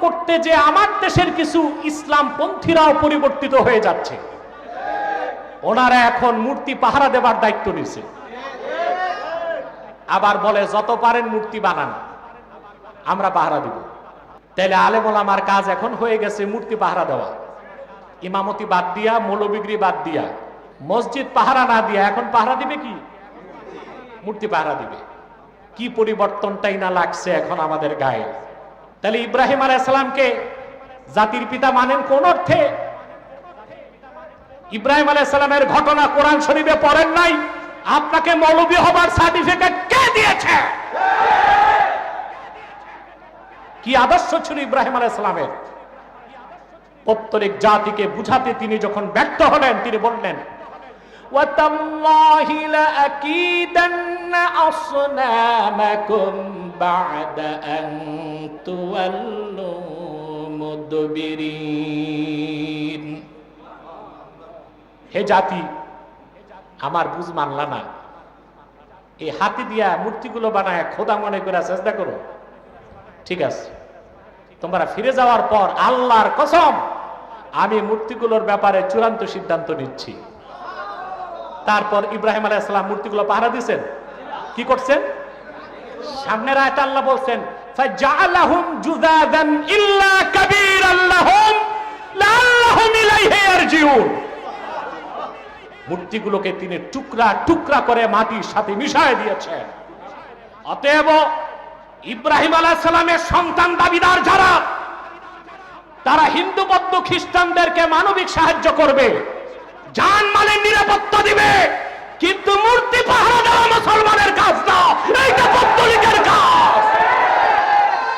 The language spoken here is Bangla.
করতে যে আমার দেশের কিছু ইসলামপন্থীরাও পরিবর্তিত হয়ে যাচ্ছে। ওনারা এখন মূর্তি পাহারা দেবার দায়িত্ব নিছে। আবার বলে যত পারেন মূর্তি বানান, আমরা পাহারা দিব। তাইলে আলেম ওলামার কাজ এখন হয়ে গেছে মূর্তি পাহারা দেওয়া। ইমামতি বাদ দিয়া, মৌলবিগিরি বাদ দিয়া, মসজিদ পাহারা না দিয়া এখন পাহারা দিবে কি? মূর্তি পাহারা দিবে। কি পরিবর্তনটাই না লাগছে এখন আমাদের গায়ে। তাহলে ইব্রাহিম আলাইহিস সালামকে জাতির পিতা মানেন কোন অর্থে? ইব্রাহিম আলাইহিস সালামের ঘটনা কোরআন শরীফে পড়েন নাই? আপনাকে মৌলবী হবার সার্টিফিকেট কে দিয়েছে? কি আদর্শ ছিল ইব্রাহিম আলাইহিস সালামের? প্রত্যেক জাতিকে বুঝাতে তিনি যখন ব্যর্থ হলেন, তিনি বললেন ওয়াতাল্লাহি লাআকিদান্না আসনামাকুম বা'দা আন তুওয়াল্লু মুদবিরিন। হে জাতি, আমার বুঝ মানলা না, এই হাতি দিয়া মূর্তিগুলো বানায় খোদা মনে করে চেষ্টা করো, ঠিক আছে? তোমরা ফিরে যাওয়ার পর আল্লাহর কসম আমি মূর্তিগুলোর ব্যাপারে চূড়ান্ত সিদ্ধান্ত নিচ্ছি। তারপর ইব্রাহিম আলাইহিস সালাম মূর্তিগুলো পাহারা দিয়েছেন। কি করছেন? সামনের আয়াতে আল্লাহ বলছেন ফাজআলাহুম জুযাদান ইল্লা কাবীরান লাহুম লাআল্লাহুম ইলাইহি ইয়ারজিউন। মূর্তিগুলোকে তিনি টুকরা টুকরা করে মাটির সাথে মিশিয়ে দিয়েছেন। অতএব ইব্রাহিম আলাইহিস সালামের সন্তান দাবিদার যারা, তারা হিন্দু বৌদ্ধ খ্রিস্টানদেরকে মানবিক সাহায্য করবে, জানমালের নিরাপত্তা দিবে, কিন্তু মূর্তি পাহারা দেওয়া মুসলমানের কাজ না, এইটা পৌত্তলিকের কাজ।